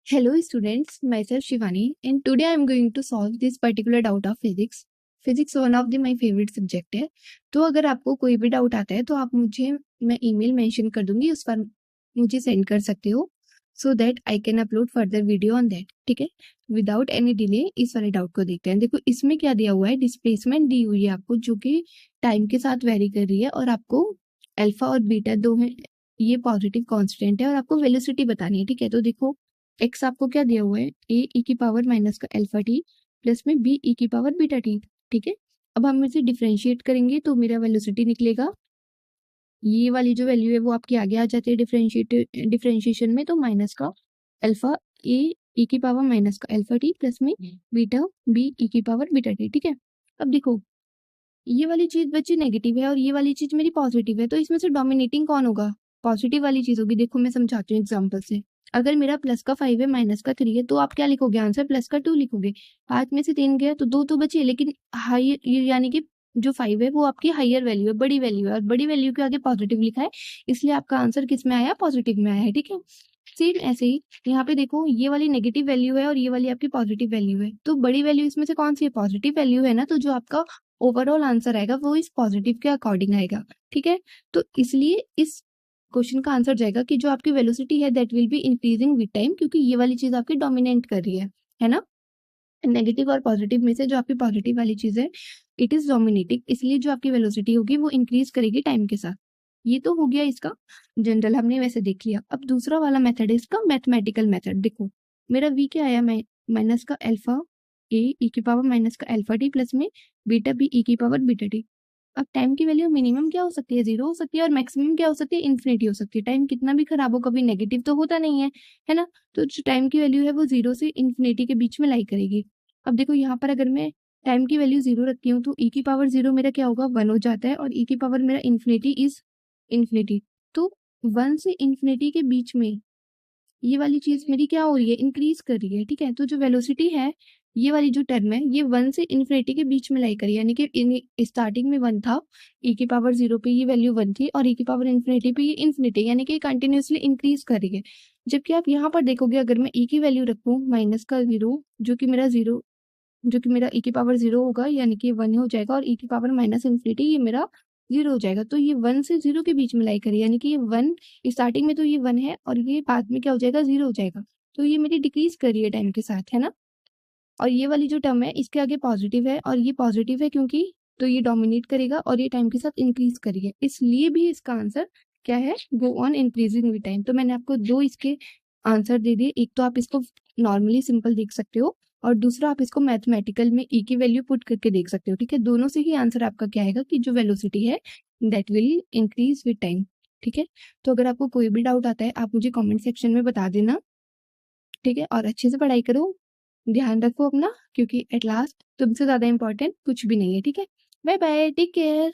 Hello students, myself Shivani and today I am going to solve this particular doubt of physics. Physics one of the my favourite subject है। तो अगर आपको कोई भी doubt आता है तो आप मैं ईमेल मेंशन कर दूंगी, उस पर मुझे सेंड कर सकते हो so that I can upload further video on that. ठीक है, विदाउट एनी डिले इस वाले डाउट को देखते हैं। देखो इसमें क्या दिया हुआ है, डिस्प्लेसमेंट दी हुई है आपको जो कि टाइम के साथ वेरी कर रही है और आपको अल्फा और बीटा दो है, ये पॉजिटिव कांस्टेंट है और आपको वेलोसिटी बतानी है। ठीक है, तो देखो एक्स आपको क्या दिया हुआ है, ए ई की पावर माइनस का अल्फा टी प्लस में बी ई की पावर बीटा टी। ठीक है, अब हम इसे डिफरेंशिएट करेंगे तो मेरा वेलोसिटी निकलेगा, ये वाली जो वैल्यू है वो आपकी आगे आ जाती है डिफरेंशिएशन में, तो माइनस का अल्फा ए ई की पावर माइनस का अल्फा टी प्लस में बीटा बी ई की पावर बीटा टी। ठीक है, अब देखो ये वाली चीज बच्चे नेगेटिव है और ये वाली चीज मेरी पॉजिटिव है, तो इसमें से डोमिनेटिंग कौन होगा, पॉजिटिव वाली चीज होगी। देखो मैं समझाती हूँ एग्जाम्पल से। अगर मेरा प्लस का 5 है माइनस का 3 है तो आप क्या लिखोगे, आंसर प्लस का 2 लिखोगे। 5 में से 3 गया तो 2 तो बचे, लेकिन हाई यानी कि जो 5 है वो आपकी हायर वैल्यू है, बड़ी वैल्यू है और बड़ी वैल्यू के आगे पॉजिटिव लिखा है, इसलिए आपका आंसर किस में आया, पॉजिटिव में आया है। ठीक है, सेम ऐसे ही यहाँ पे देखो ये वाली नेगेटिव वैल्यू है और ये वाली आपकी पॉजिटिव वैल्यू है, तो बड़ी वैल्यू इसमें से कौन सी है, पॉजिटिव वैल्यू है ना, तो जो आपका ओवरऑल आंसर आएगा वो इस पॉजिटिव के अकॉर्डिंग आएगा। ठीक है, तो इसलिए इस क्वेश्चन का आंसर जाएगा कि जो आपकी वेलोसिटी है that will be increasing with time, क्योंकि ये वाली चीज आपकी डोमिनेट कर रही है ना। नेगेटिव और पॉजिटिव में से जो आपकी पॉजिटिव वाली चीज है इट इज डोमिनेटिंग, इसलिए जो आपकी वेलोसिटी होगी वो इंक्रीज करेगी टाइम के साथ। ये तो हो गया इसका जनरल, हमने वैसे देख लिया। अब दूसरा वाला मेथड है इसका मैथमेटिकल मेथड। देखो मेरा वी क्या आया, माइनस का अल्फा ए ई की पावर माइनस का अल्फा टी प्लस में बीटा बी ई की पावर बीटा टी। अब टाइम की वैल्यू मिनिमम क्या हो सकती है, 0 हो सकती है और मैक्सिमम क्या हो सकती है, इन्फिनिटी हो सकती है। टाइम कितना भी खराब हो कभी नेगेटिव तो होता नहीं है ना। तो जो टाइम की वैल्यू है वो 0 से इन्फिनिटी के बीच में लाई करेगी। अब देखो यहाँ पर अगर मैं टाइम की वैल्यू 0 रखती हूँ तो ई की पावर 0 मेरा क्या होगा, 1 हो जाता है और ई की पावर मेरा इन्फिनिटी इज इन्फिनिटी। तो 1 से इन्फिनिटी के बीच में ये वाली चीज मेरी क्या हो रही है, इंक्रीज कर रही है। ठीक है, तो जो वेलोसिटी है ये वाली जो टर्म है ये 1 से इन्फिनिटी के बीच में लाई करी, यानी कि स्टार्टिंग में 1 था, ई की पावर 0 पे ये वैल्यू 1 थी और ई की पावर इन्फिनिटी पे ये इन्फिनिटी, यानी कि कंटिन्यूसली इंक्रीज कर रही है। जबकि आप यहाँ पर देखोगे अगर मैं ई की वैल्यू रखूँ माइनस का 0 जो कि मेरा 0 जो कि मेरा ई की पावर 0 होगा, यानी कि 1 हो जाएगा और ई की पावर माइनस इन्फिनिटी ये मेरा 0 हो जाएगा, तो ये 1 से 0 के बीच में लाई करी, यानी कि ये 1 स्टार्टिंग में तो ये 1 है और ये बाद में क्या हो जाएगा, 0 हो जाएगा। तो ये मेरी डिक्रीज कर रही है टाइम के साथ, है ना। और ये वाली जो टर्म है इसके आगे पॉजिटिव है और ये पॉजिटिव है क्योंकि, तो ये डोमिनेट करेगा और ये टाइम के साथ इंक्रीज करेगी, इसलिए भी इसका आंसर क्या है, go on increasing with time. तो मैंने आपको दो इसके आंसर दे दिए, एक तो आप इसको नॉर्मली सिंपल देख सकते हो और दूसरा आप इसको मैथमेटिकल में ई की वैल्यू पुट करके देख सकते हो। ठीक है, दोनों से ही आंसर आपका क्या आएगा कि जो वेलोसिटी है that will increase with time. ठीक है, तो अगर आपको कोई भी डाउट आता है आप मुझे कमेंट सेक्शन में बता देना। ठीक है, और अच्छे से पढ़ाई करो, ध्यान रखो अपना, क्योंकि एट लास्ट तुमसे ज्यादा इंपॉर्टेंट कुछ भी नहीं है। ठीक है, बाय बाय, टेक केयर।